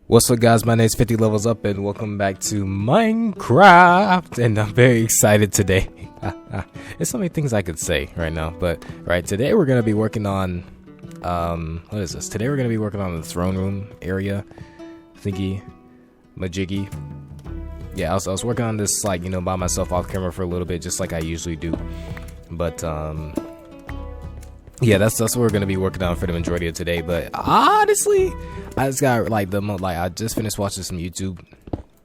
What's up, guys? My name is 50 Levels Up, and welcome back to Minecraft. And I'm very excited today. There's so many things I could say right now, but today we're gonna be working on what is this? Today we're gonna be working on the throne room area, thingy, majiggy. Yeah, I was working on this by myself off camera for a little bit, just like I usually do. But yeah, that's what we're gonna be working on for the majority of today. But honestly, I just got I just finished watching some YouTube,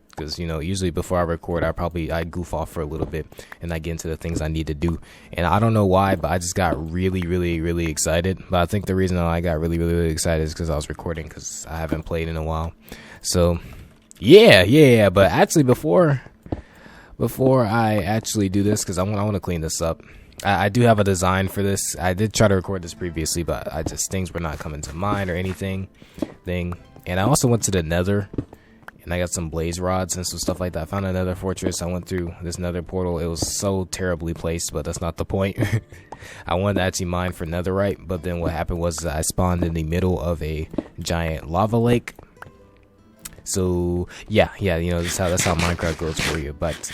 because usually before I record I goof off for a little bit and I get into the things I need to do, and I don't know why, but I just got really excited. But I think the reason I got really excited is because I was recording, because I haven't played in a while. So yeah. But actually, before I actually do this, because I want to clean this up. I do have a design for this. I did try to record this previously, but things were not coming to mind or anything. And I also went to the Nether, and I got some blaze rods and some stuff like that. I found another fortress. I went through this Nether portal. It was so terribly placed, but that's not the point. I wanted to actually mine for netherite, but then what happened was I spawned in the middle of a giant lava lake. So yeah, that's how Minecraft goes for you. But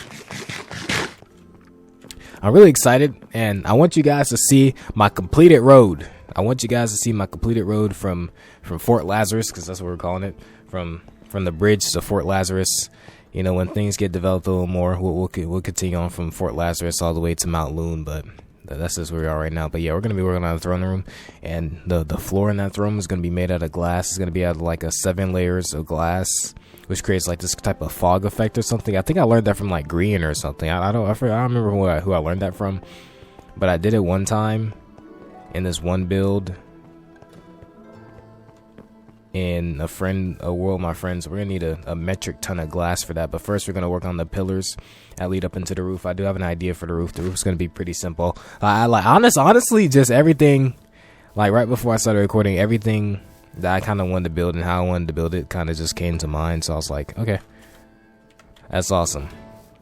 I'm really excited, and I want you guys to see my completed road. I want you guys to see my completed road from Fort Lazarus, because that's what we're calling it, from the bridge to Fort Lazarus. When things get developed a little more, we'll continue on from Fort Lazarus all the way to Mount Loon, but that's just where we are right now. But yeah, we're gonna be working on the throne room, and the floor in that throne room is gonna be made out of glass. It's gonna be out of like 7 layers of glass, which creates like this type of fog effect or something. I think I learned that from like Green or something. I don't remember who I learned that from, but I did it one time in this one build. And a world of my friends, we're gonna need a metric ton of glass for that. But first, we're gonna work on the pillars that lead up into the roof. I do have an idea for the roof. The roof's gonna be pretty simple. Honestly, just everything. Like right before I started recording, everything that I kind of wanted to build and how I wanted to build it kind of just came to mind. So I was like, okay, that's awesome.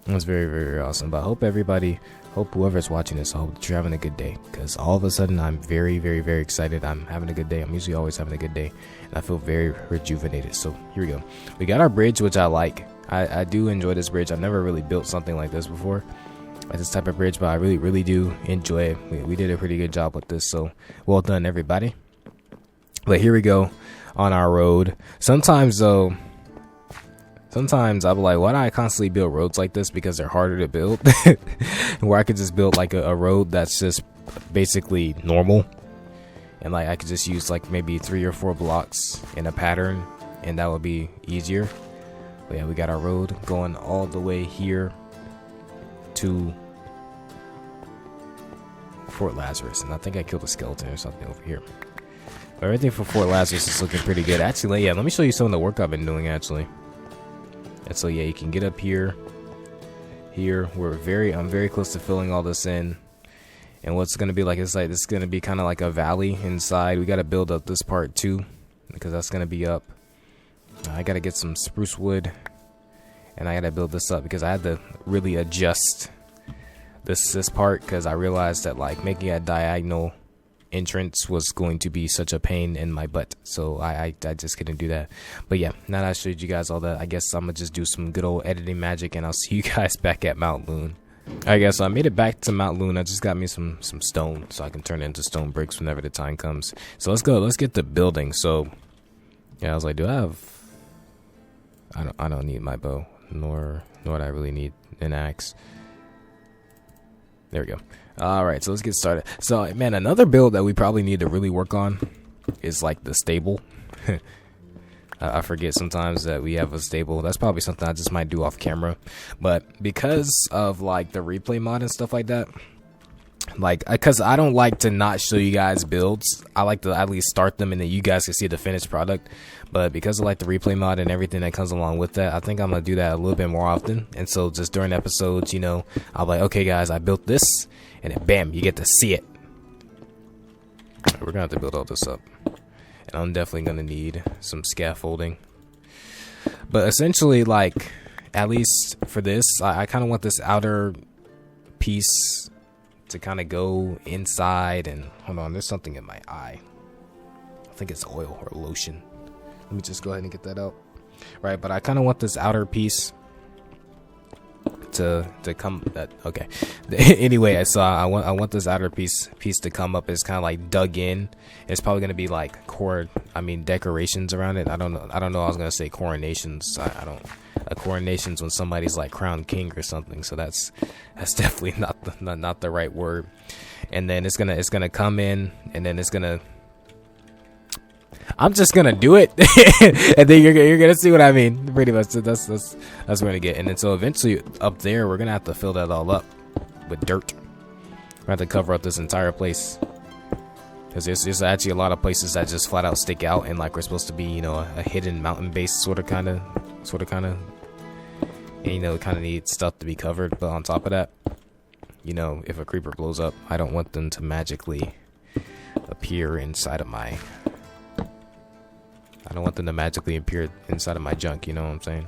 That's very awesome. But I hope whoever's watching this, I hope that you're having a good day, because all of a sudden I'm very excited. I'm having a good day. I'm usually always having a good day, and I feel very rejuvenated. So here we go. We got our bridge, which I like. I do enjoy this bridge. I've never really built something like this before, like this type of bridge, but I really do enjoy it. We did a pretty good job with this, so well done, everybody. But here we go on our road. Sometimes I'll be like, why do I constantly build roads like this? Because they're harder to build. Where I could just build like a road that's just basically normal, and like I could just use like maybe 3 or 4 blocks in a pattern, and that would be easier. But yeah, we got our road going all the way here to Fort Lazarus, and I think I killed a skeleton or something over here. But everything for Fort Lazarus is looking pretty good. Actually, yeah, let me show you some of the work I've been doing actually. And so yeah, you can get up here. I'm very close to filling all this in. And what's gonna be like is like this is gonna be kind of like a valley inside. We gotta build up this part too, because that's gonna be up. I gotta get some spruce wood, and I gotta build this up because I had to really adjust this part, because I realized that like making a diagonal entrance was going to be such a pain in my butt, so I just couldn't do that. But yeah, now that I showed you guys all that, I guess I'm gonna just do some good old editing magic, and I'll see you guys back at Mount Loon. Alright guys, so I made it back to Mount Loon. I just got me some stone so I can turn it into stone bricks whenever the time comes. So let's get the building. So yeah, I was like, I don't need my bow, nor do I really need an axe. There we go. Alright, so let's get started. So, man, another build that we probably need to really work on is, like, the stable. I forget sometimes that we have a stable. That's probably something I just might do off camera. But because of, like, the replay mod and stuff like that, like, because I don't like to not show you guys builds. I like to at least start them and then you guys can see the finished product. But because of like the replay mod and everything that comes along with that, I think I'm gonna do that a little bit more often. And so just during episodes, I'll be like, okay guys, I built this, and then bam, you get to see it. We're gonna have to build all this up, and I'm definitely gonna need some scaffolding. But essentially, like, at least for this, I kind of want this outer piece to kind of go inside. And hold on, there's something in my eye. I think it's oil or lotion. Let me just go ahead and get that out. right? But I kind of want this outer piece to come. Okay. Anyway, so I want this outer piece to come up. It's kind of like dug in. It's probably gonna be like decorations around it. I don't know. I was gonna say coronations. I don't. A coronation's when somebody's like crowned king or something. So that's definitely not the right word. And then it's gonna come in, and then it's gonna. I'm just gonna do it, and then you're gonna see what I mean. Pretty much, that's what we're gonna get. And then so eventually up there, we're gonna have to fill that all up with dirt. We're gonna have to cover up this entire place, because there's actually a lot of places that just flat out stick out, and like we're supposed to be, you know, a hidden mountain base sort of kind of, and you know, kind of need stuff to be covered. But on top of that, you know, if a creeper blows up, I don't want them to magically appear inside of my. I don't want them to magically appear inside of my junk, you know what I'm saying?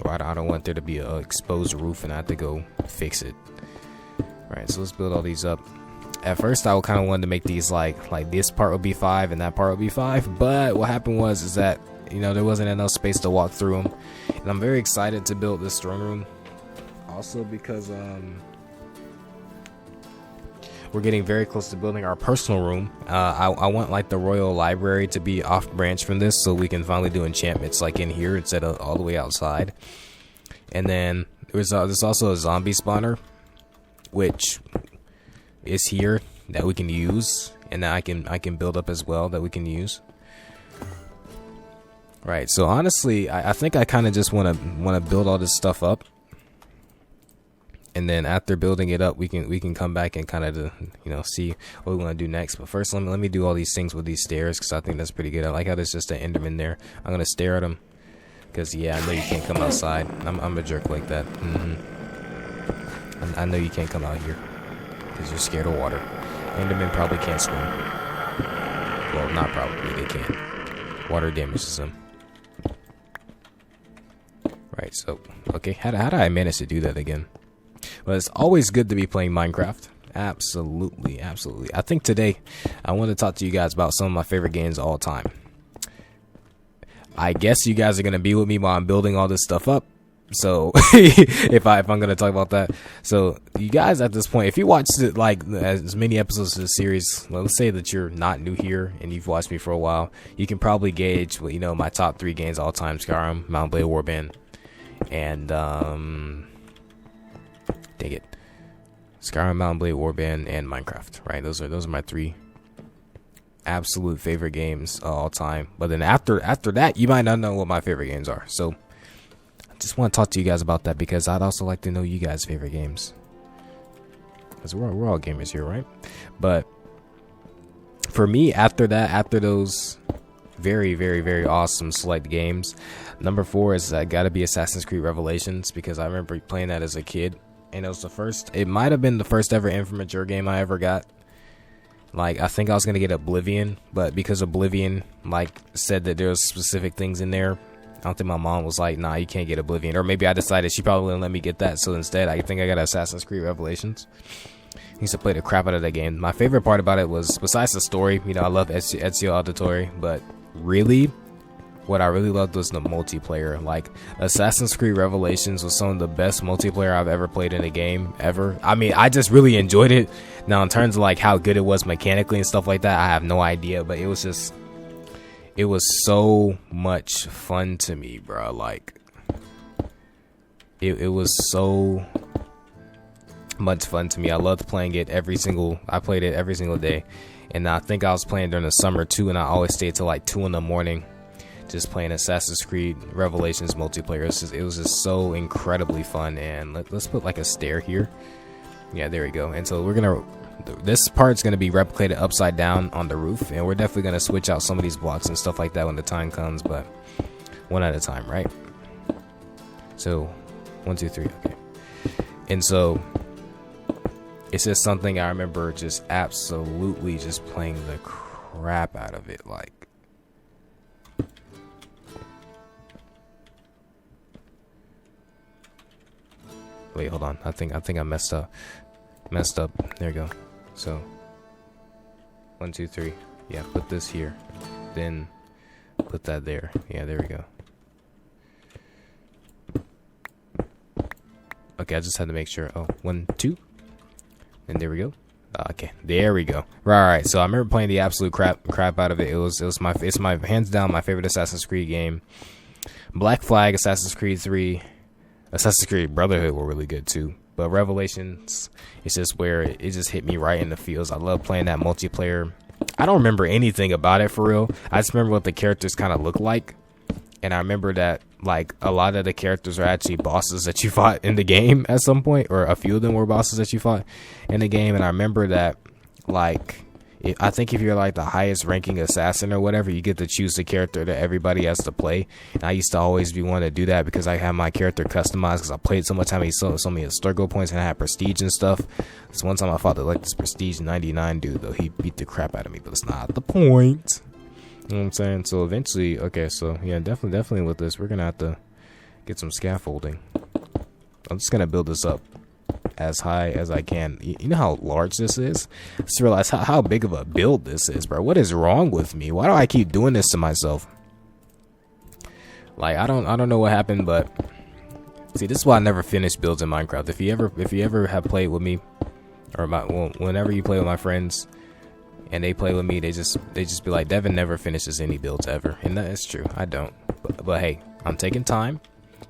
Or I don't want there to be an exposed roof and I have to go fix it. Alright, so let's build all these up. At first, I kind of wanted to make these like this part would be 5 and that part would be 5. But what happened is that, you know, there wasn't enough space to walk through them. And I'm very excited to build this throne room. Also because, we're getting very close to building our personal room. I want like the royal library to be off branch from this, so we can finally do enchantments like in here instead of all the way outside. And then there's also a zombie spawner, which is here that we can use, and that I can build up as well that we can use. Right. So honestly, I think I kind of just want to build all this stuff up. And then after building it up, we can come back and kind of, you know, see what we want to do next. But first, let me do all these things with these stairs, because I think that's pretty good. I like how there's just an Enderman there. I'm gonna stare at him, because yeah, I know you can't come outside. I'm a jerk like that. I know you can't come out here because you're scared of water. Endermen probably can't swim. Well, not probably, they can. Water damages them. Right. So okay, how did I manage to do that again? Well, it's always good to be playing Minecraft. Absolutely. I think today I want to talk to you guys about some of my favorite games of all time. I guess you guys are going to be with me while I'm building all this stuff up. So if I'm going to talk about that. So you guys at this point, if you watched it, like as many episodes of the series, let's say that you're not new here and you've watched me for a while, you can probably gauge, you know, my top 3 games of all time: Skyrim, Mount Blade Warband, and dang it, Skyrim, Mount Blade Warband, and Minecraft. Right, those are my 3 absolute favorite games of all time. But then after that, you might not know what my favorite games are. So I just want to talk to you guys about that, because I'd also like to know you guys' favorite games, because we're all gamers here, right? But for me, after those very, very, very awesome select games, number 4 is gotta be Assassin's Creed Revelations, because I remember playing that as a kid. And it might have been the first ever Inframature game I ever got. Like, I think I was going to get Oblivion, but because Oblivion, like, said that there was specific things in there, I don't think my mom was like, nah, you can't get Oblivion. Or maybe I decided she probably wouldn't let me get that, so instead, I think I got Assassin's Creed Revelations. I used to play the crap out of that game. My favorite part about it was, besides the story, you know, I love Ezio Auditore, but really, what I really loved was the multiplayer. Like, Assassin's Creed Revelations was some of the best multiplayer I've ever played in a game ever. I mean, I just really enjoyed it. Now, in terms of like how good it was mechanically and stuff like that, I have no idea, but it was so much fun to me, bro. Like, it was so much fun to me. I loved playing it I played it every single day. And I think I was playing during the summer too, and I always stayed till like 2 in the morning. Just playing Assassin's Creed Revelations multiplayer. It was just so incredibly fun. And let's put like a stair here. Yeah, there we go. And so this part's gonna be replicated upside down on the roof, and we're definitely gonna switch out some of these blocks and stuff like that when the time comes, but one at a time, right? So 1, 2, 3. Okay. And so it's just something I remember just absolutely just playing the crap out of it. Like, wait, hold on. I think I messed up. There you go. So 1, 2, 3. Yeah, put this here. Then put that there. Yeah, there we go. Okay, I just had to make sure. Oh, 1, 2. And there we go. Okay, there we go. Right. So I remember playing the absolute crap out of it. It's my hands down my favorite Assassin's Creed game. Black Flag, Assassin's Creed 3, Assassin's Creed Brotherhood were really good too. But Revelations, it's just where it just hit me right in the feels. I love playing that multiplayer. I don't remember anything about it for real. I just remember what the characters kind of look like. And I remember that like a lot of the characters are actually bosses that you fought in the game at some point, or a few of them were bosses that you fought in the game. And I remember that like I think if you're like the highest ranking assassin or whatever, you get to choose the character that everybody has to play. And I used to always be wanting to do that because I have my character customized because I played so much time. He so many struggle points and I had prestige and stuff. This one time I fought like this prestige 99 dude though. He beat the crap out of me, but it's not the point. You know what I'm saying? So eventually, okay, so yeah, definitely with this, we're gonna have to get some scaffolding. I'm just gonna build this up as high as I can. You know how large this is? I just realized how big of a build this is, bro. What is wrong with me? Why do I keep doing this to myself? Like I don't know what happened, but see, this is why I never finished builds in Minecraft. If you ever have played with me, or whenever you play with my friends and they play with me, they just be like, Devin never finishes any builds ever. And that is true, I don't. But hey, I'm taking time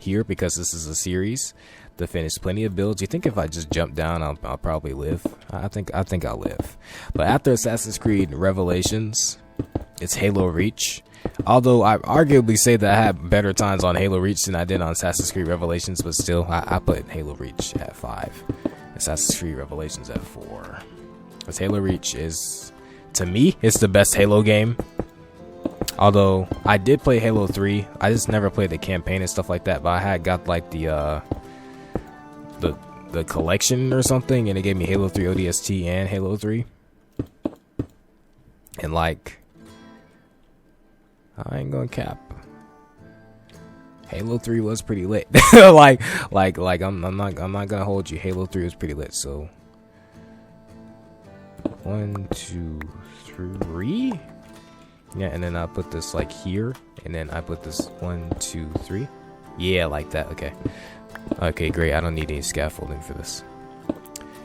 here because this is a series to finish plenty of builds. You think if I just jump down, I'll probably live? I think I'll live. But after Assassin's Creed Revelations, it's Halo Reach. Although I arguably say that I had better times on Halo Reach than I did on Assassin's Creed Revelations, but still, I put Halo Reach at 5, Assassin's Creed Revelations at 4. Because Halo Reach is, to me, it's the best Halo game. Although I did play Halo 3, I just never played the campaign and stuff like that. But I had got like the collection or something, and it gave me Halo 3 ODST and Halo 3. And like, I ain't gonna cap, Halo 3 was pretty lit. like I'm not gonna hold you. Halo 3 was pretty lit. So 1, 2, 3. Yeah, and then I put this like here, and then I put this 1, 2, 3. Yeah, like that. Okay, great. I don't need any scaffolding for this.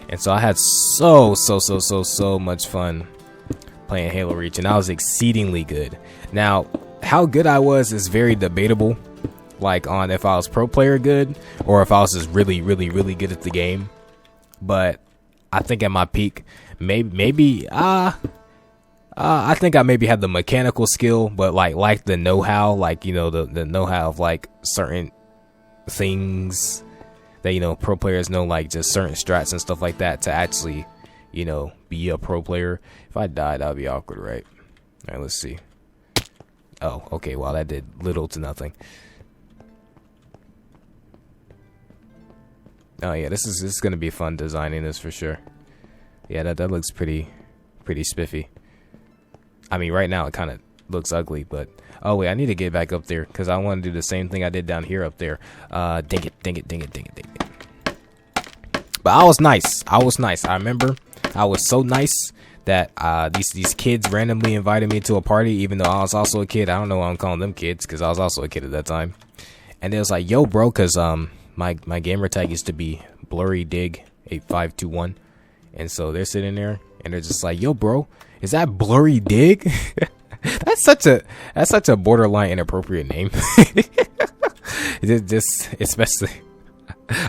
And so I had so much fun playing Halo Reach, and I was exceedingly good. Now, how good I was is very debatable, like on if I was pro player good or if I was just really good at the game. But I think at my peak, maybe I think I maybe had the mechanical skill, but like the know-how, like, you know, the know-how of like certain things that, you know, pro players know, like just certain strats and stuff like that to actually, you know, be a pro player. If I died, that would be awkward, right? All right, let's see. Oh, okay, well, that did little to nothing. Oh yeah, this is gonna be fun designing this for sure. Yeah, that looks pretty spiffy. I mean, right now it kind of looks ugly, but oh wait, I need to get back up there because I want to do the same thing I did down here up there. Dang it. But I was nice. I remember I was so nice that these kids randomly invited me to a party, even though I was also a kid. I don't know why I'm calling them kids because I was also a kid at that time. And it was like, yo, bro, because my gamer tag used to be Blurry Dig 8521, and so they're sitting there and they're just like, yo, bro, is that Blurry Dig? That's such a borderline inappropriate name. just especially,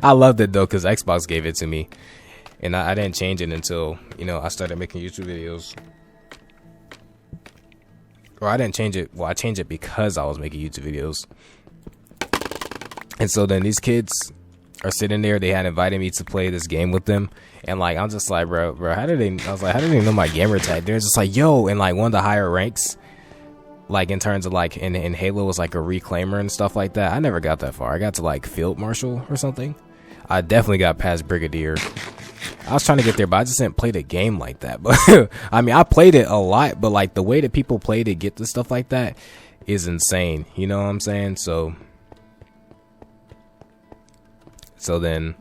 I loved it though because Xbox gave it to me, and I didn't change it until, you know, I started making YouTube videos. Or I didn't change it. Well, I changed it because I was making YouTube videos. And so then these kids are sitting there. They had invited me to play this game with them. And like, I'm just like, bro, how did they know my gamer tag? They're just like, yo, and like one of the higher ranks, like in terms of like in Halo was like a reclaimer and stuff like that. I never got that far. I got to like field marshal or something. I definitely got past brigadier. I was trying to get there, but I just didn't play the game like that. But I mean, I played it a lot, but like the way that people play to get to stuff like that is insane. You know what I'm saying? So then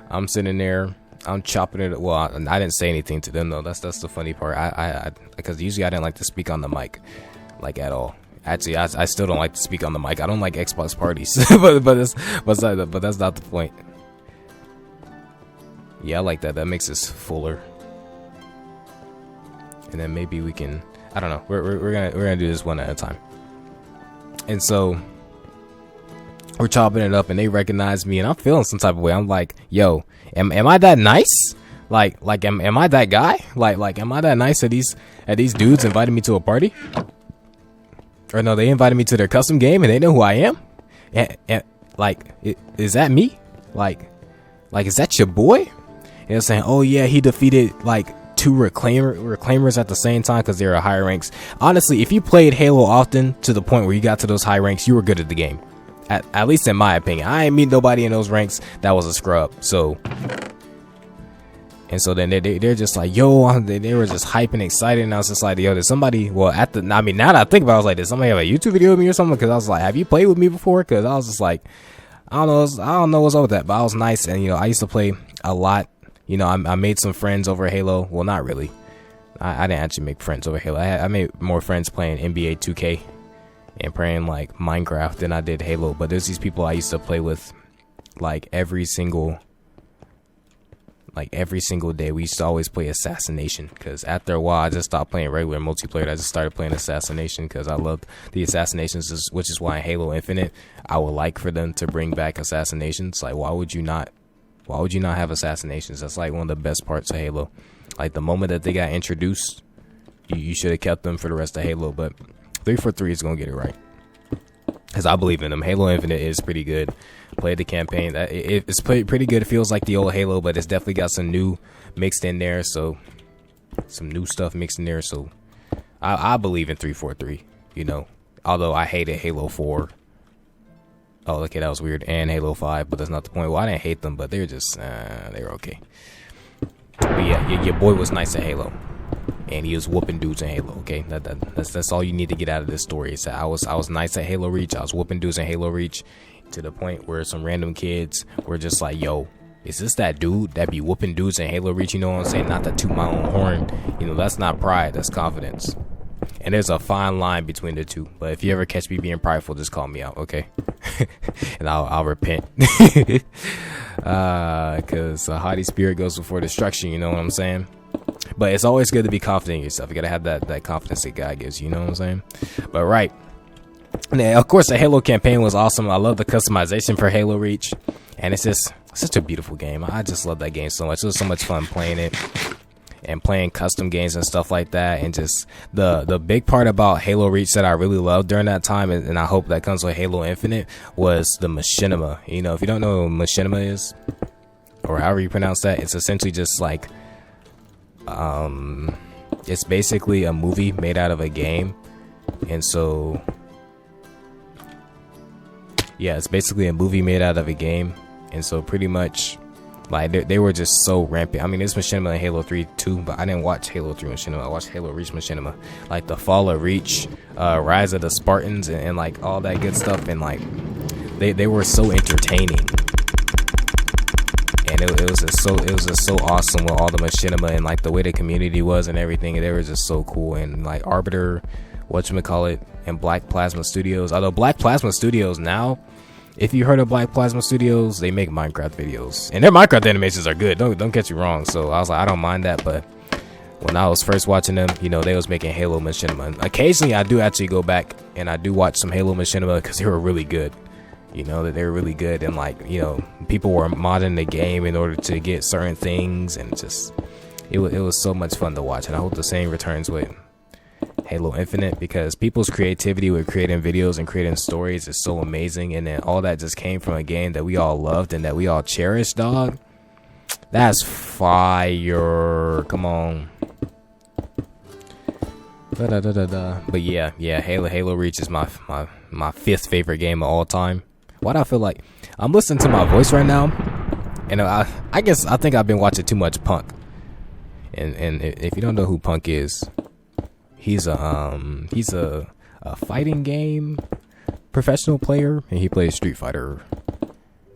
I'm sitting there, I'm chopping it. Well, I didn't say anything to them though. That's the funny part. I because usually I didn't like to speak on the mic, like at all. Actually, I still don't like to speak on the mic. I don't like Xbox parties, but that's not the point. Yeah, I like that. That makes us fuller. And then maybe we can, I don't know. We're gonna do this one at a time. And so we're chopping it up, and they recognize me, and I'm feeling some type of way. I'm like, yo, am I that nice? Like am I that guy? Like am I that nice that these dudes invited me to a party? Or no, they invited me to their custom game, and they know who I am. And like, is that me? Like is that your boy? And they're saying, oh yeah, he defeated like 2 reclaimers at the same time because they're higher ranks. Honestly, if you played Halo often to the point where you got to those high ranks, you were good at the game. At least in my opinion. I ain't meet nobody in those ranks that was a scrub. So, and so then they're just like, yo, they were just hyping, excited, and I was just like, yo, did somebody, well, now that I think about it, I was like, did somebody have a YouTube video of me or something? Because I was like, have you played with me before? Because I was just like, I don't know what's up with that, but I was nice, and I used to play a lot. I made some friends over Halo. Well, not really. I didn't actually make friends over Halo. I made more friends playing NBA 2K and playing like Minecraft than I did Halo. But there's these people I used to play with like every single day. We used to always play Assassination, because after a while I just stopped playing regular multiplayer. I just started playing Assassination because I loved the assassinations, which is why in Halo Infinite I would like for them to bring back assassinations. Like, why would you not have assassinations? That's like one of the best parts of Halo. Like, the moment that they got introduced, you should have kept them for the rest of Halo. But 343 is gonna get it right, because I believe in them. Halo Infinite is pretty good. Played the campaign. It's pretty good. It feels like the old Halo, but it's definitely got some new mixed in there. So some new stuff mixed in there. So I believe in 343. Although I hated Halo 4. Oh, okay, that was weird. And Halo 5, but that's not the point. Well, I didn't hate them, but they were just they were okay. But yeah, your boy was nice at Halo, and he was whooping dudes in Halo. Okay, that's all you need to get out of this story. Is that I was nice at Halo Reach. I was whooping dudes in Halo Reach, to the point where some random kids were just like, yo, is this that dude that be whooping dudes in Halo Reach? You know what I'm saying? Not to toot my own horn. That's not pride. That's confidence. And there's a fine line between the two. But if you ever catch me being prideful, just call me out, okay? And I'll repent. Because a haughty spirit goes before destruction, you know what I'm saying? But it's always good to be confident in yourself. You gotta have that confidence that God gives you, know what I'm saying? But right. And of course, the Halo campaign was awesome. I love the customization for Halo Reach. And it's just such a beautiful game. I just love that game so much. It was so much fun playing it. And playing custom games and stuff like that. And just the big part about Halo Reach that I really loved during that time, and I hope that comes with Halo Infinite, was the machinima. If you don't know what machinima is, or however you pronounce that, it's essentially just like it's basically a movie made out of a game. And so yeah, it's basically a movie made out of a game. And so pretty much, like, they were just so rampant. I mean, there's machinima in Halo 3 too, but I didn't watch Halo 3 machinima. I watched Halo Reach machinima. Like the Fall of Reach, Rise of the Spartans, and like all that good stuff. And like they were so entertaining. And it was just so awesome with all the machinima and like the way the community was and everything. And they were just so cool. And like Arbiter, whatchamacallit, and Black Plasma Studios. Although Black Plasma Studios now, if you heard of Black Plasma Studios, they make Minecraft videos, and their Minecraft animations are good. Don't get you wrong. So I was like, I don't mind that. But when I was first watching them, they was making Halo machinima. And occasionally, I do actually go back and I do watch some Halo machinima because they were really good. That they were really good, and like people were modding the game in order to get certain things, and just it was so much fun to watch. And I hope the same returns with Halo Infinite, because people's creativity with creating videos and creating stories is so amazing. And then all that just came from a game that we all loved and that we all cherished, dog. That's fire. Come on. But yeah, Halo Reach is my 5th favorite game of all time. Why do I feel like I'm listening to my voice right now? And I think I've been watching too much Punk. And if you don't know who Punk is, he's a fighting game professional player, and he plays Street Fighter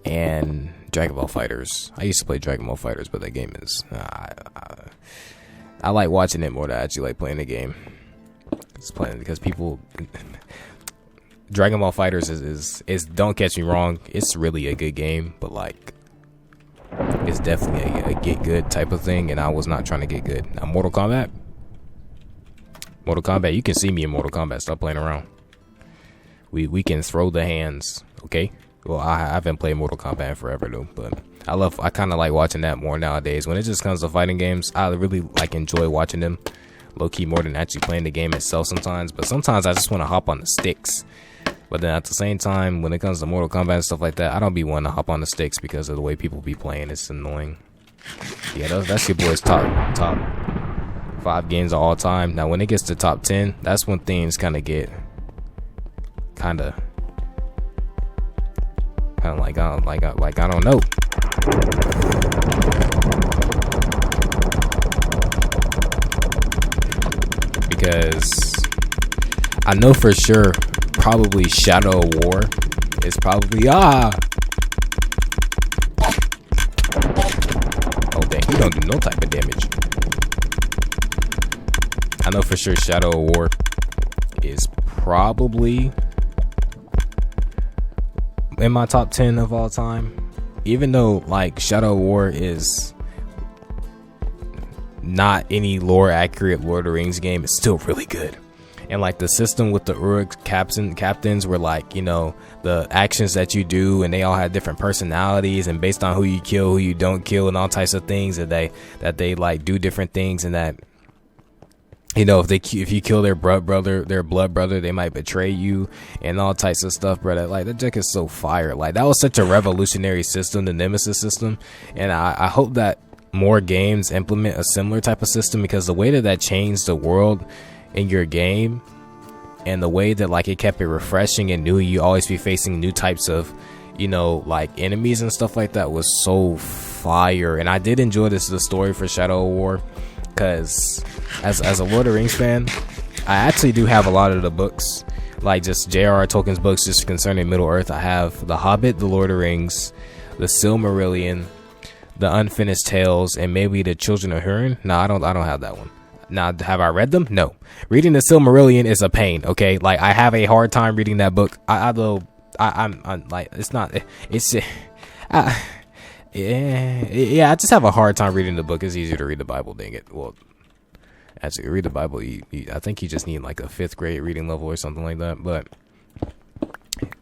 and Dragon Ball Fighters. I used to play Dragon Ball Fighters, but that game is I like watching it more than I actually like playing the game. It's playing because people Dragon Ball Fighters is don't catch me wrong, it's really a good game, but like it's definitely a get good type of thing, and I was not trying to get good. Now, Mortal Kombat, you can see me in Mortal Kombat. Stop playing around. We can throw the hands, okay? Well, I haven't played Mortal Kombat in forever though, but I kind of like watching that more nowadays. When it just comes to fighting games, I really like enjoy watching them low key more than actually playing the game itself sometimes. But sometimes I just want to hop on the sticks. But then at the same time, when it comes to Mortal Kombat and stuff like that, I don't be wanting to hop on the sticks because of the way people be playing. It's annoying. Yeah, that's your boy's top 5 games of all time. Now, when it gets to top 10, that's when things kind of get like I don't know. Because I know for sure probably Shadow of War is probably oh dang, he don't do no type of damage. I know for sure Shadow of War is probably in my top 10 of all time, even though like Shadow of War is not any lore accurate Lord of the Rings game. It's still really good. And like the system with the Uruk captains were like, you know, the actions that you do, and they all had different personalities, and based on who you kill, who you don't kill, and all types of things that they like do different things, and that, you know, if you kill their blood brother, they might betray you, and all types of stuff, brother. Like that deck is so fire. Like that was such a revolutionary system, the Nemesis system, and I hope that more games implement a similar type of system, because the way that changed the world in your game, and the way that like it kept it refreshing and new, you always be facing new types of, you know, like enemies and stuff like that, was so fire. And I did enjoy the story for Shadow of War, because as a Lord of the Rings fan, I actually do have a lot of the books, like just J.R.R. Tolkien's books just concerning Middle Earth. I have The Hobbit, The Lord of the Rings, The Silmarillion, The Unfinished Tales, and maybe The Children of Hurin. No, I don't have that one. Now, have I read them? No. Reading The Silmarillion is a pain, okay? Like, I have a hard time reading that book. I'm like, it's not, it's, yeah, I just have a hard time reading the book. It's easier to read the Bible, dang it. Well, actually, read the Bible, I think you just need like a 5th grade reading level or something like that, but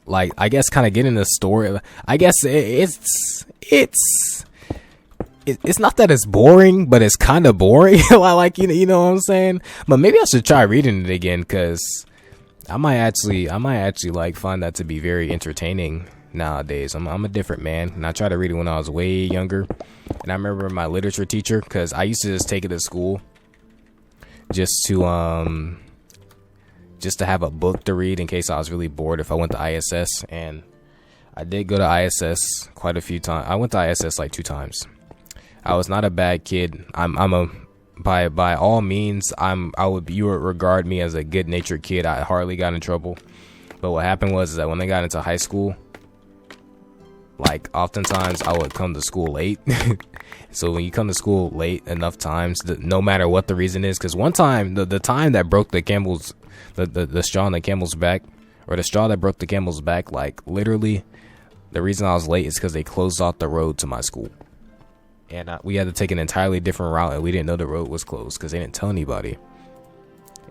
like, I guess kind of getting the story, I guess it's not that it's boring, but it's kind of boring. Like, you know what I'm saying? But maybe I should try reading it again, because I might actually like find that to be very entertaining nowadays. I'm a different man, and I tried to read it when I was way younger. And I remember my literature teacher, because I used to just take it to school just to have a book to read in case I was really bored if I went to ISS. And I did go to ISS quite a few times. I went to ISS like 2 times. I was not a bad kid. By all means, you would regard me as a good natured kid. I hardly got in trouble. But what happened was that when I got into high school, like oftentimes I would come to school late. So when you come to school late enough times, no matter what the reason is, because one time, the time that broke the camel's, the straw on the camel's back, or the straw that broke the camel's back, like literally, the reason I was late is because they closed off the road to my school. And we had to take an entirely different route, and we didn't know the road was closed because they didn't tell anybody.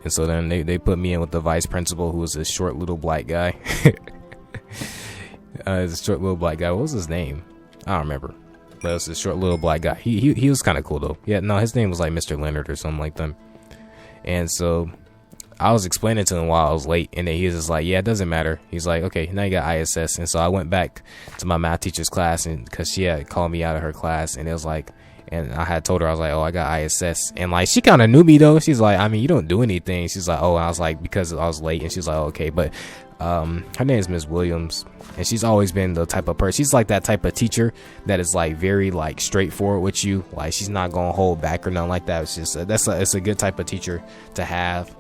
And so then they put me in with the vice principal, who was this short little black guy. This short little black guy. What was his name? I don't remember. But it was this short little black guy. He was kind of cool though. Yeah, no, his name was like Mr. Leonard or something like that. And so I was explaining to him while I was late, and then he was just like, yeah, it doesn't matter. He's like, okay, now you got ISS. And so I went back to my math teacher's class, and because she had called me out of her class, and it was like, and I had told her, I was like, oh, I got ISS. And like, she kind of knew me though. She's like, I mean, you don't do anything. She's like, oh, and I was like, because I was late. And she's like, oh, okay. But her name is Miss Williams, and she's always been the type of person. She's like that type of teacher that is like very like straightforward with you. Like, she's not gonna hold back or nothing like that. It's just it's a good type of teacher to have.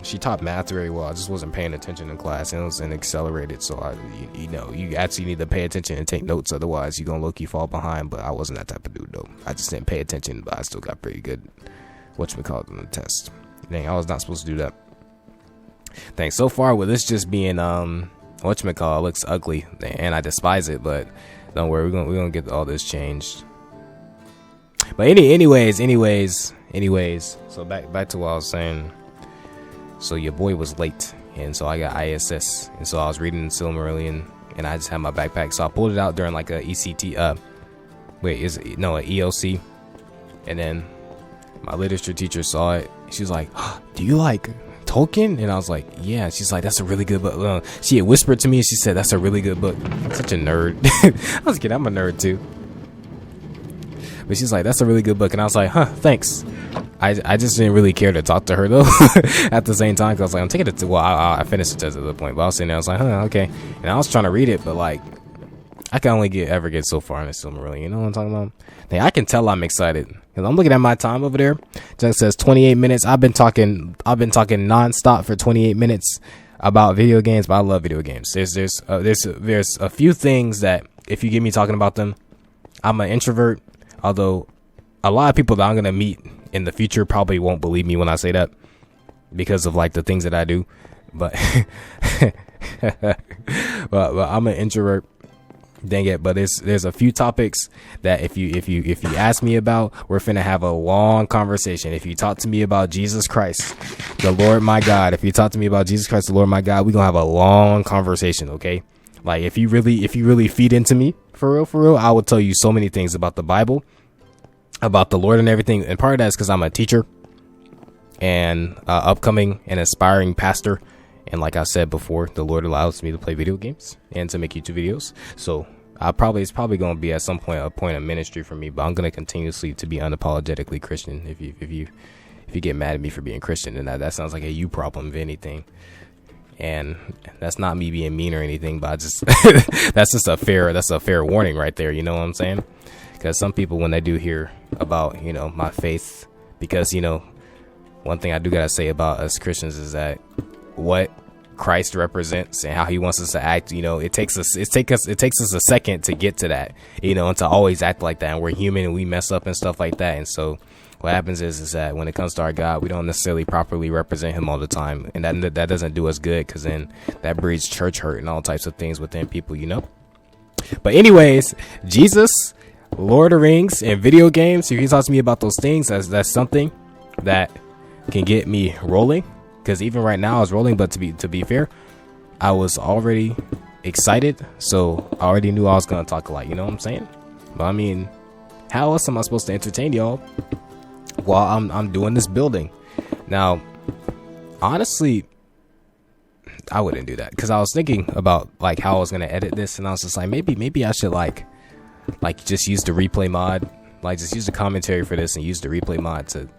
She taught math very well. I just wasn't paying attention in class, and it was an accelerated, so you actually need to pay attention and take notes, otherwise you're gonna low-key fall behind. But I wasn't that type of dude though. I just didn't pay attention, but I still got pretty good whatchamacallit on the test. Dang, I was not supposed to do that. Thanks. So far with this just being whatchamacallit, looks ugly and I despise it, but don't worry, we're gonna get all this changed. But anyways. So back to what I was saying. So your boy was late, and so I got ISS, and so I was reading Silmarillion, and I just had my backpack, so I pulled it out during like a ECT, an EOC, and then my literature teacher saw it. She was like, "Do you like Tolkien?" And I was like, "Yeah." She's like, "That's a really good book." She had whispered to me, and she said, "That's a really good book." I'm such a nerd. I was kidding. I'm a nerd too. But she's like, "That's a really good book," and I was like, "Thanks." I just didn't really care to talk to her though. At the same time, because I was like, I'm taking it to. Well, I finished the test at the point, but I was sitting there. I was like, okay. And I was trying to read it, but like, I can only ever get so far in the Silmarillion. You know what I'm talking about? I can tell I'm excited because I'm looking at my time over there. It says 28 minutes. I've been talking nonstop for 28 minutes about video games, but I love video games. There's a few things that if you get me talking about them, I'm an introvert. Although a lot of people that I'm gonna meet in the future probably won't believe me when I say that because of like the things that I do, but but I'm an introvert. Dang it. But there's a few topics that if you ask me about, we're finna have a long conversation. If you talk to me about Jesus Christ, the Lord my God, if you talk to me about Jesus Christ, the Lord my God, we're gonna have a long conversation. Okay. Like if you really feed into me for real, I will tell you so many things about the Bible, about the Lord and everything. And part of that is because I'm a teacher and upcoming and aspiring pastor. And like I said before, the Lord allows me to play video games and to make YouTube videos. So it's probably going to be at some point a point of ministry for me, but I'm going to continuously to be unapologetically Christian. If you get mad at me for being Christian, then that sounds like a you problem, if anything. And that's not me being mean or anything, but that's a fair warning right there. You know what I'm saying? Because some people, when they do hear about, my faith, because, one thing I do got to say about us Christians is that what Christ represents and how he wants us to act, it takes us a second to get to that, and to always act like that. And we're human and we mess up and stuff like that. And so what happens is that when it comes to our God, we don't necessarily properly represent him all the time. And that doesn't do us good, because then that breeds church hurt and all types of things within people, But anyways, Jesus, Lord of the Rings, and video games. If you talk to me about those things, that's something that can get me rolling. Because even right now I was rolling, but to be fair, I was already excited, so I already knew I was gonna talk a lot. You know what I'm saying? But I mean, how else am I supposed to entertain y'all while I'm doing this building? Now, honestly, I wouldn't do that, because I was thinking about like how I was gonna edit this, and I was just like, maybe I should like just use the replay mod, like just use the commentary for this and use the replay mod to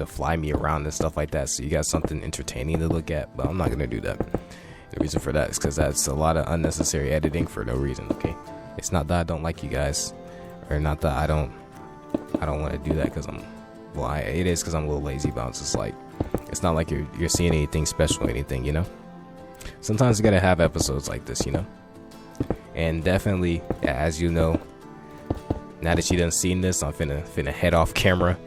fly me around and stuff like that, so you got something entertaining to look at. But I'm not gonna do that. The reason for that is because that's a lot of unnecessary editing for no reason. Okay, it's not that I don't like you guys, or not that I don't want to do that because it is because I'm a little lazy. But it's just like, it's not like you're seeing anything special or anything, Sometimes you gotta have episodes like this, And definitely, as you know, now that you done seen this, I'm finna head off camera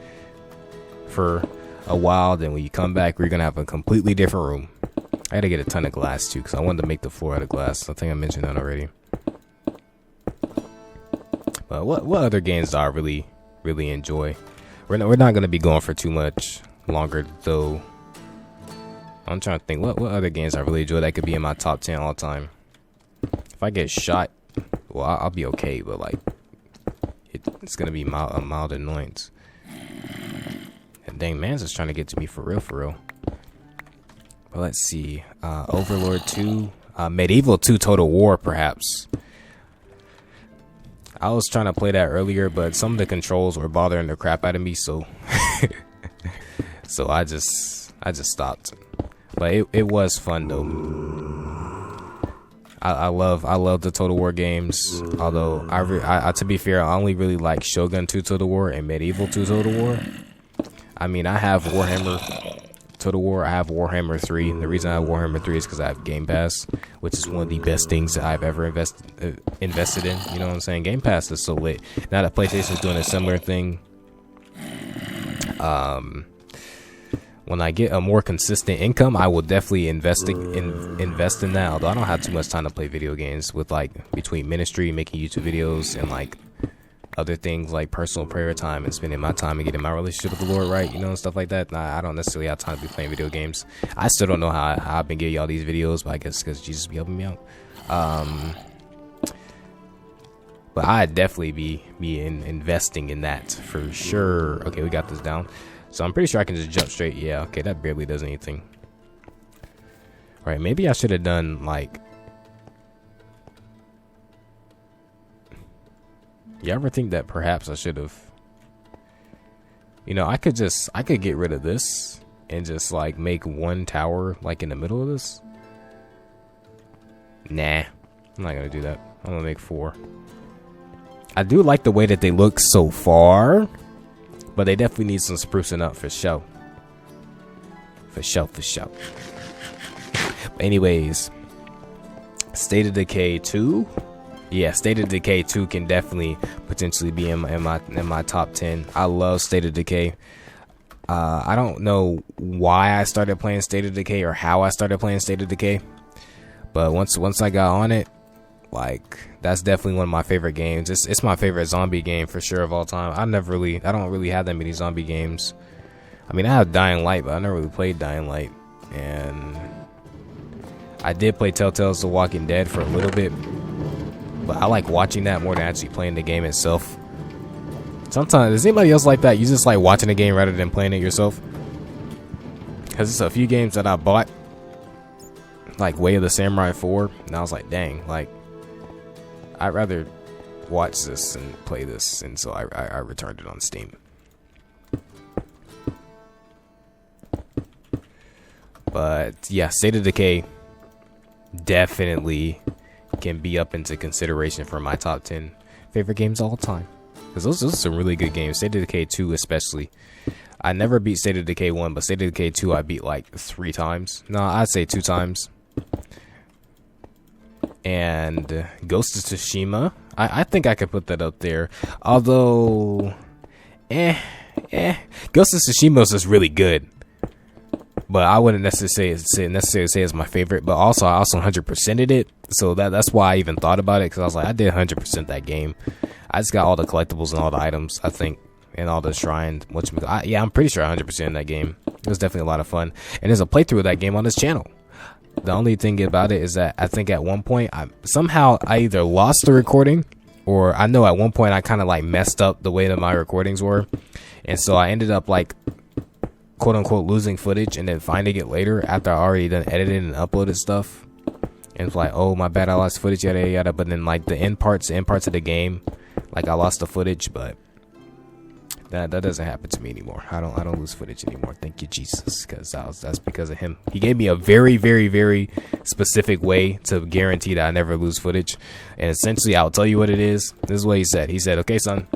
for a while. Then when you come back, we're gonna have a completely different room. I gotta get a ton of glass too, because I wanted to make the floor out of glass. I think I mentioned that already. But what other games do I really enjoy? We're not gonna be going for too much longer though. I'm trying to think what other games I really enjoy that could be in my top 10 all time. If I get shot, well, I'll be okay, but like it's gonna be a mild annoyance. And dang, man's just trying to get to me for real. But let's see. Overlord 2, Medieval 2 Total War, perhaps. I was trying to play that earlier, but some of the controls were bothering the crap out of me, so so I just stopped. But it was fun though. I love the Total War games. Although I to be fair, I only really like Shogun 2 Total War and Medieval 2 Total War. I mean, I have Warhammer Total War. I have Warhammer 3. The reason I have Warhammer 3 is because I have Game Pass, which is one of the best things that I've ever invested in. You know what I'm saying? Game Pass is so lit. Now that PlayStation's doing a similar thing. When I get a more consistent income, I will definitely invest in that. Although I don't have too much time to play video games with, like, between ministry, making YouTube videos, and like other things like personal prayer time and spending my time and getting my relationship with the Lord right, you know, and stuff like that. Nah, I don't necessarily have time to be playing video games. I still don't know how I've been getting y'all these videos, but I guess because Jesus be helping me out. But I'd definitely be investing in that for sure. Okay, we got this down. So I'm pretty sure I can just jump straight. Yeah, okay, that barely does anything. All right, maybe I should have done like... You ever think that perhaps I should have... You know, I could get rid of this and just like make one tower like in the middle of this. Nah, I'm not gonna do that. I'm gonna make 4. I do like the way that they look so far, but they definitely need some sprucing up for show. For show. But anyways, State of Decay 2. Yeah, State of Decay 2 can definitely potentially be in my top 10. I love State of Decay. I don't know why I started playing State of Decay or how I started playing State of Decay, but once I got on it, like, that's definitely one of my favorite games. It's my favorite zombie game for sure of all time. I don't really have that many zombie games. I mean, I have Dying Light, but I never really played Dying Light. And I did play Telltale's The Walking Dead for a little bit, but I like watching that more than actually playing the game itself. Sometimes, is anybody else like that? You just like watching the game rather than playing it yourself? Because it's a few games that I bought, like Way of the Samurai 4, and I was like, dang, like, I'd rather watch this and play this, and so I returned it on Steam. But yeah, State of Decay definitely can be up into consideration for my top 10 favorite games of all time. Because those are some really good games. State of Decay 2 especially. I never beat State of Decay 1, but State of Decay 2 I beat like 3 times. No, I'd say 2 times. And Ghost of Tsushima, I think I could put that up there. Although, Ghost of Tsushima is just really good. But I wouldn't necessarily say it's my favorite. But also, I 100%ed it. So that's why I even thought about it. Because I was like, I did 100% that game. I just got all the collectibles and all the items, I think. And all the shrines. Yeah, I'm pretty sure 100% in that game. It was definitely a lot of fun. And there's a playthrough of that game on this channel. The only thing about it is that I think at one point I either lost the recording, or I know at one point I kind of like messed up the way that my recordings were, and so I ended up like quote unquote losing footage and then finding it later after I already done edited and uploaded stuff. And it's like, oh my bad, I lost footage, yada yada. But then like the end parts of the game, like I lost the footage, but that doesn't happen to me anymore. I don't lose footage anymore. Thank you, Jesus, because that's because of him. He gave me a very, very, very specific way to guarantee that I never lose footage. And essentially, I'll tell you what it is. This is what he said. He said, okay, son,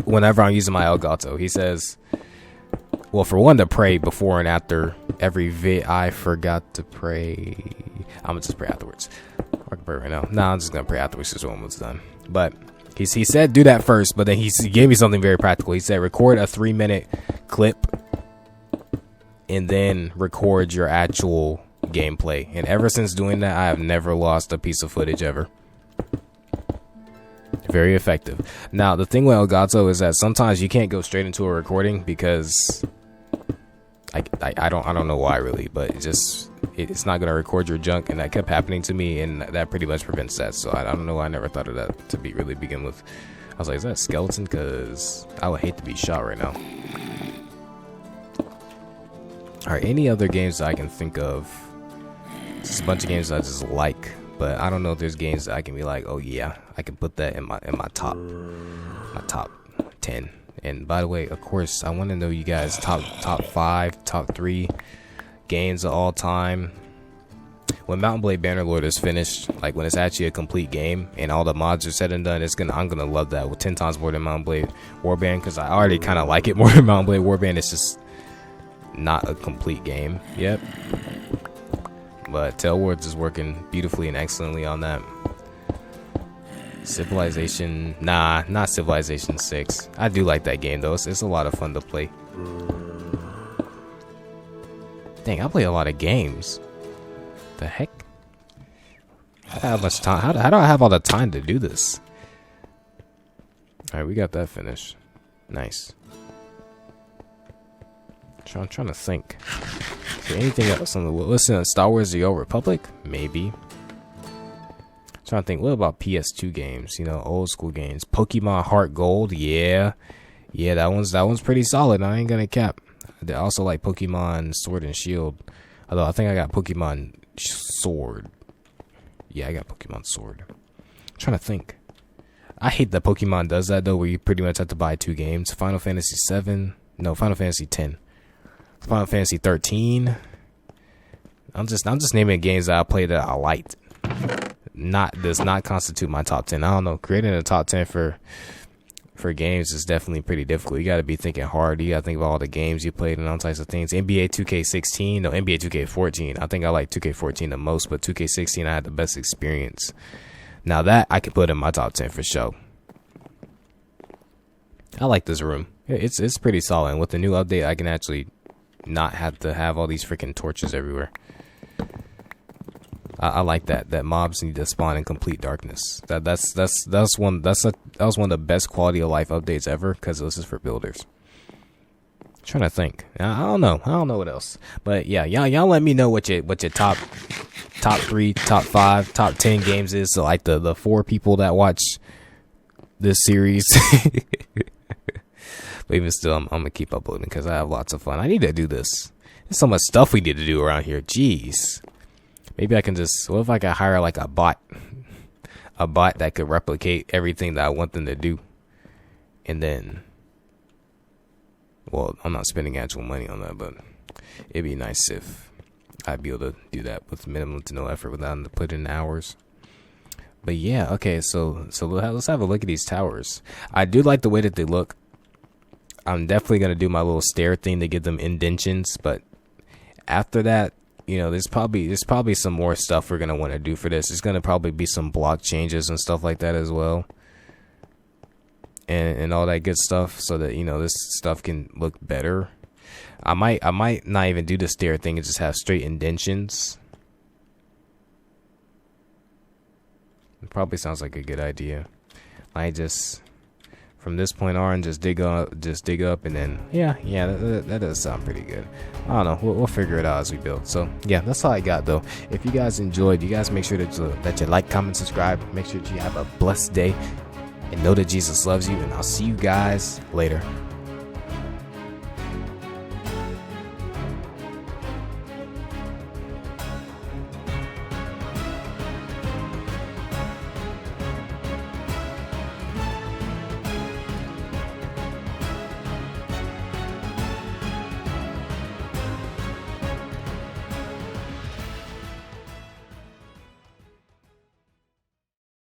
whenever I'm using my Elgato, he says, well, for one, to pray before and after every vid. I forgot to pray. I'm gonna just pray afterwards. I can pray right now. No, I'm just gonna pray afterwards just when it's done. But he said do that first, but then he gave me something very practical. He said record a 3-minute clip and then record your actual gameplay. And ever since doing that, I have never lost a piece of footage ever. Very effective. Now, the thing with Elgato is that sometimes you can't go straight into a recording because I don't know why really, but it's not gonna record your junk, and that kept happening to me, and that pretty much prevents that. So I don't know why I never thought of that to really begin with. I was like, is that a skeleton? Because I would hate to be shot right now. All right, any other games that I can think of? Just a bunch of games that I just like, but I don't know if there's games that I can be like, oh yeah, I can put that in my top 10. And by the way, of course, I want to know you guys top 5, top 3 games of all time. When Mount Blade Bannerlord is finished, like when it's actually a complete game and all the mods are said and done, I'm gonna love that with 10 times more than Mount Blade Warband, because I already kind of like it more than Mount Blade Warband. It's just not a complete game yet. But Tailwards is working beautifully and excellently on that. Civilization, nah, not Civilization 6. I do like that game though. It's a lot of fun to play. Dang, I play a lot of games. The heck? I don't have much time. How do I have all the time to do this? All right, we got that finished. Nice. I'm trying to think. Is there anything else on the listen? Star Wars: The Old Republic? Maybe. Trying to think. What about PS2 games? You know, old school games. Pokemon Heart Gold. Yeah, that one's pretty solid. I ain't gonna cap. I also like Pokemon Sword and Shield. Although I think I got Pokemon Sword. Yeah, I got Pokemon Sword. I'm trying to think. I hate that Pokemon does that though, where you pretty much have to buy 2 games. Final Fantasy 7. No, Final Fantasy 10. Final Fantasy 13. I'm just naming games that I played that I liked. Does not constitute my top 10. I don't know. Creating a top 10 for games is definitely pretty difficult. You got to be thinking hard. You got to think of all the games you played and all types of things. NBA 2K16, no, NBA 2K14. I think I like 2K14 the most, but 2K16 I had the best experience. Now that I could put in my top 10 for sure. I like this room. It's pretty solid. And with the new update, I can actually not have to have all these freaking torches everywhere. I like that mobs need to spawn in complete darkness. That was one of the best quality of life updates ever, because this is for builders. Trying to think. I don't know what else. But yeah, y'all let me know what your top 3, top 5, top 10 games is. So like the 4 people that watch this series. But even still, I'm gonna keep uploading because I have lots of fun. I need to do this. There's so much stuff we need to do around here. Jeez. Maybe I can just, what if I could hire like a bot that could replicate everything that I want them to do, and then, well, I'm not spending actual money on that, but it'd be nice if I'd be able to do that with minimum to no effort without having to put in hours. But yeah, okay, so let's have a look at these towers. I do like the way that they look. I'm definitely gonna do my little stair thing to give them indentions, but after that, you know, there's probably some more stuff we're gonna want to do for this. There's gonna probably be some block changes and stuff like that as well, and all that good stuff, so that, you know, this stuff can look better. I might not even do the stair thing and just have straight indentions. It probably sounds like a good idea. I just, from this point on, just dig up, and then yeah, that does sound pretty good. I don't know, we'll figure it out as we build. So yeah, that's all I got though. If you guys enjoyed, you guys make sure that you like, comment, subscribe. Make sure that you have a blessed day, and know that Jesus loves you. And I'll see you guys later.